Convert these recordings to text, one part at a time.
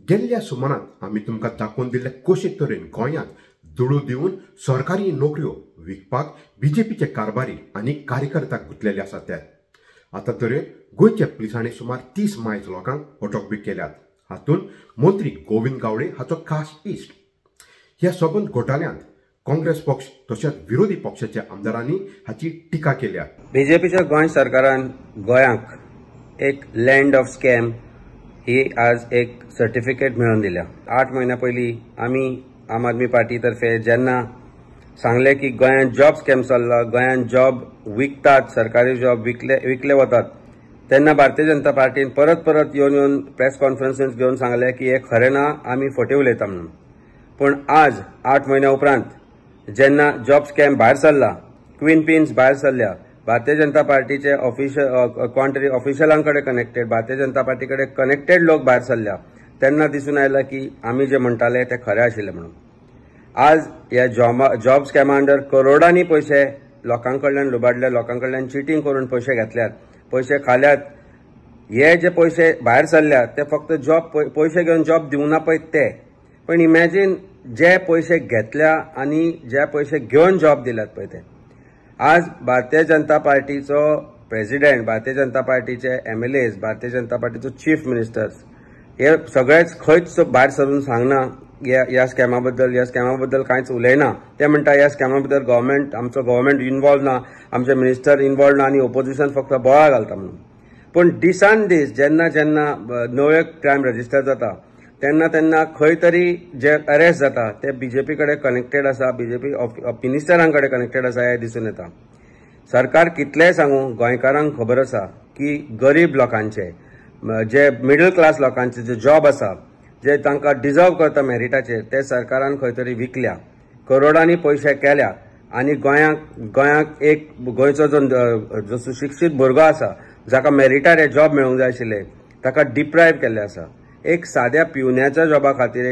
गेल्ल्या सुमारात आमी तुमकां दाखोवन दिल्ले कशे तरेन गोंयांत दुडू दिवन सरकारी नोकऱ्यो विकपाक बीजेपीचे कारभारी आनी कार्यकर्त्याक गुंतलेले आसात ते. आतां तरेन गोंयच्या पुलिसांनी सुमार 30 मायज लोकांक अटक बी केल्यात. हातूंत मंत्री गोविंद गावडे हाचो खास इश्ट. ह्या सबंद घोटाळ्यांत काँग्रेस पक्ष तशेंच विरोधी पक्षाच्या आमदारांनी हाची टिका केल्या. बीजेपीच्या गोंय सरकारान गोंयांक एक लँड ऑफ स्कॅम ही आज एक सर्टिफिकेट मेळोवन दिल्या. 8 महिन्या पयलीं आमी आम आदमी पार्टी तर्फे जेन्ना सांगले की गोंयांत जॉब स्कॅम चल्ला, गोंयांत जॉब विकतात, सरकारी जॉब विकले वतात, तेन्ना भारतीय जनता पार्टीन परत येवन प्रेस कॉन्फरन्सीस घेवन सांगले की हे खरें ना, आमी फटे उलयता म्हणून. पूण आज 8 महिन्या उपरांत जेन्ना जॉब स्कॅम भायर सरला, क्वीन पिन्स भायर सरल्या, भारतीय जनता पार्टीचे ऑफिशियलांकडे कनेक्टेड, भारतीय जनता पार्टी कडेन कनेक्टेड लोक भायर सरल्या, तेन्ना दिसून आयला की आमी जे म्हणटाले ते खरें आशिल्ले म्हणून. आज ह्या जॉब स्कॅमा अंडर करोडांनी पयशे लोकांकडल्यान लुबाडले, लोकांकडल्यान चिटींग करून पयशे घेतल्यात, पयशे खाल्यात. हे जे पयशे भायर सरल्यात ते फक्त पयशे घेवन जॉब दिवना पळय ते. पण इमॅजिन जे पयशे घेतल्या आनी जे पयशे घेवन जॉब दिल्यात पळय ते. आज भारतीय जनता पार्टीचो प्रेसिडेंट, भारतीय जनता पार्टीचे MLAs, Bharatiya Janata पार्टीचो chief ministers हे सगळेच खंयच भायर सरून सांगना ह्या स्कॅमा बद्दल कांयच उलयना. ते म्हणटा ह्या स्कॅमा बद्दल आमचो गव्हर्मेंट इन्वॉल्व ना, आमचे मिनिस्टर इन्वॉल्व ना आनी ओपोजिशन फक्त बोवाळ घालता म्हणून. पूण दिसान दीस जेन्ना नवे क्रायम रजिस्टर जाता तेन्ना खंय तरी जे अरेस्ट जाता ते बीजेपी कडेन कनेक्टेड आसा, बीजेपी मिनिस्टरांकडे कनेक्टेड आसा हे दिसून येता. सरकार कितलेंय सांगू, गोंयकारांक खबर आसा की गरीब लोकांचे, जे मिडल क्लास लोकांचे जे जॉब आसा, जे तांकां डिजर्व करता मेरिटाचेर, ते सरकारान खंय तरी विकल्या, करोडांनी पयशे केल्या आनी गोंयांक एक गोंयचो जो सुशिक्षीत भुरगो आसा, जाका मेरिटार हे जॉब मेळूंक जाय आशिल्ले, ताका डिप्रायव केल्ले आसा. एक साद्या पिवण्याच्या जॉबा खातीर,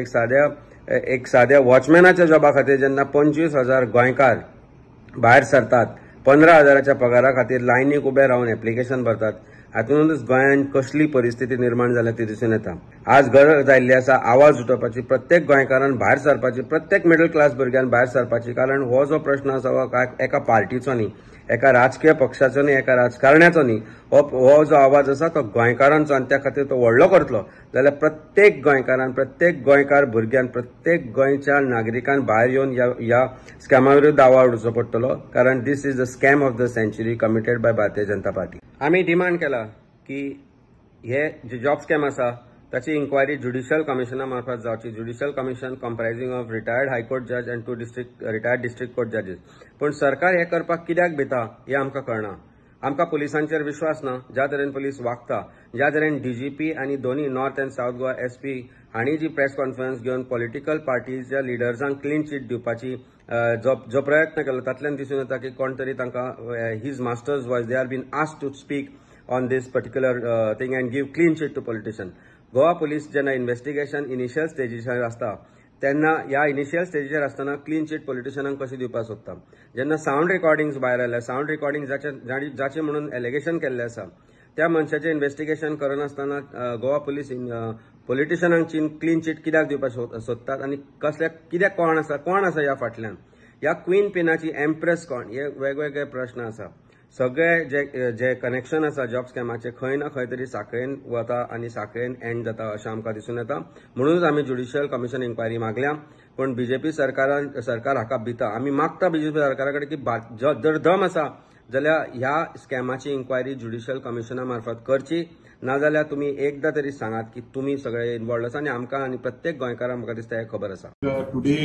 एक साद्या वॉचमॅनाच्या जॉबा खातीर जेन्ना 25,000 गोंयकार भायर सरतात, 15,000च्या पगारा खातीर लायनीक उबे रावन एप्लिकेशन भरतात, हातूंतच गोंयांत कसली परिस्थिती निर्माण जाल्या ती दिसून येता. आज गरज आयिल्ली आसा आवाज उठोवपाची, प्रत्येक गोंयकारान भायर सरपाची, प्रत्येक मिडल क्लास भुरग्यान भायर सरपाची. कारण हो जो प्रश्न आसा हो एका पार्टीचो न्ही, एका राजकीय पक्षाचो न्ही, एका राजकारण्याचो न्ही. हो जो आवाज आसा तो गोंयकारांचो आनी त्या खातीर तो व्हडलो करतलो जाल्यार प्रत्येक गोंयकारान, प्रत्येक गोंयकार भुरग्यान, प्रत्येक गोंयच्या नागरिकान भायर येवन ह्या स्कॅमा विरुद्ध आवाज उठोवचो पडटलो. कारण this is the scam of the century committed by Bharatiya Janata party. आमी डिमांड केला की हे जे जॉब स्कॅम आसा ताची इन्क्वायरी ज्युडिशियल कमिशना मार्फत जावची. Judicial commission comprising of retired high court जज अँड 2 रिटायर्ड डिस्ट्रिक्ट कोर्ट जजीस. पण सरकार हे करपाक कित्याक भिता हे आमकां कळना. आमकां पुलिसांचेर विश्वास ना. ज्या तरेन पुलीस वागता, ज्या तरेन DGP आनी दोन्ही north and south Goa SP हांणी जी प्रेस कॉन्फरन्स घेवन पॉलिटिकल पार्टीजच्या लिडर्सांक क्लीन चीट दिवपाची जो प्रयत्न केलो तातूंतल्यान दिसून येता की कोण तरी तांकां his master's voice, they are been asked to speak on this particular thing and give clean cheat to politician. Goa police जेन्ना इन्व्हेस्टिगेशन इनिशियल स्टेजीचेर आसता तेन्ना ह्या इनिशियल स्टेजीचेर आसतना क्लीन चीट पॉलिटिशियनांक कशी दिवपाक सोदता. जेन्ना साऊंड रेकॉर्डिंग्स भायर आयल्या, साऊंड रेकॉर्डिंग जाचे म्हणून एलिगेशन केल्लें आसा, त्या मनशाचें इन्व्हेस्टिगेशन करनासतना गोवा पुलीस पॉलिटिशियनांक क्लीन चीट कित्याक दिवपाक सोदतात आनी कित्याक कोण आसा ह्या फाटल्यान. ह्या क्वीन पिनाची एम्प्रेस कोण, हे वेगवेगळे प्रश्न आसा. सगळे जे कनेक्शन आसा जॉब स्कॅमाचे खंय ना खंय तरी साखळेन वता आनी साखळेन एंड जाता अशें आमकां दिसून येता. म्हणूनच आमी ज्युडिशियल कमिशन इन्क्वायरी मागल्या. पण बीजेपी सरकार हाका भिता. आमी मागता बीजेपी सरकारा कडेन की जर दम आसा जाल्यार ह्या स्कॅमाची इन्क्वायरी ज्युडिशियल कमिशना मार्फत करची, नाजाल्यार तुमी एकदां तरी सांगात की तुमी सगळे इन्वॉल्व आसा आनी आमकां आनी प्रत्येक गोंयकारांक म्हाका दिसता हें खबर आसा. Today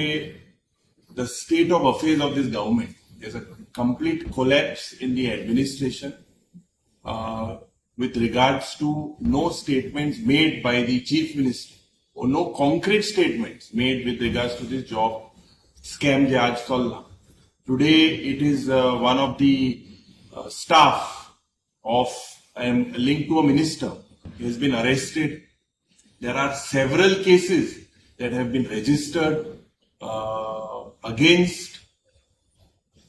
the state of affairs of this government, there's a complete collapse in the administration with regards to no statements made by the chief minister or no concrete statements made with regards to this job scam je aaj chalna. Today it is one of the staff of linked to a minister has been arrested. There are several cases that have been registered against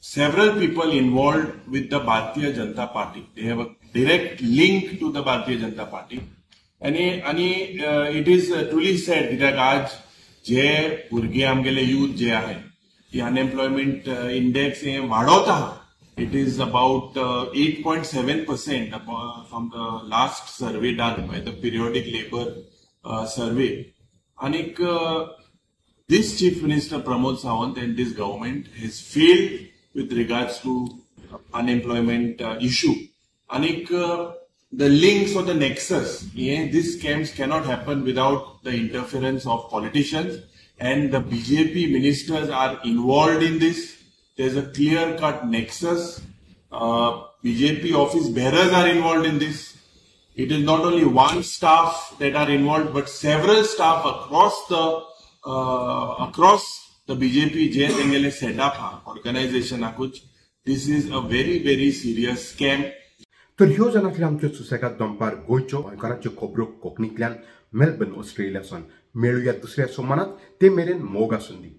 several people involved with the Bharatiya Janata Party. They have a direct link to the Bharatiya Janata Party. आणि it is truly sed कित्याक आज जे भुरगे आमगेले youth जे आहे ती unemployment index हे वाडत आहा. It is about 8.7% from the last survey done by the periodic labor survey. And this Chief Minister Pramod Sawant and this government has failed with regards to unemployment issue. And the links or the nexus, these scams cannot happen without the interference of politicians, and the BJP ministers are involved in this. There's a clear-cut nexus. BJP office bearers are involved in this. It is not only one staff that are involved, but several staff across the BJP JSNGL setup organization. This is a very, very serious scam. तर ह्यो जाणातले आमचे सुसेगाद दंपार गोंयच्यो गोंयकारांच्यो खबरो कोंकणींतल्यान Melbourne ऑस्ट्रेलियासून मेळुया दुसऱ्या सोमानात ते मेरेन मोग आसूंदी.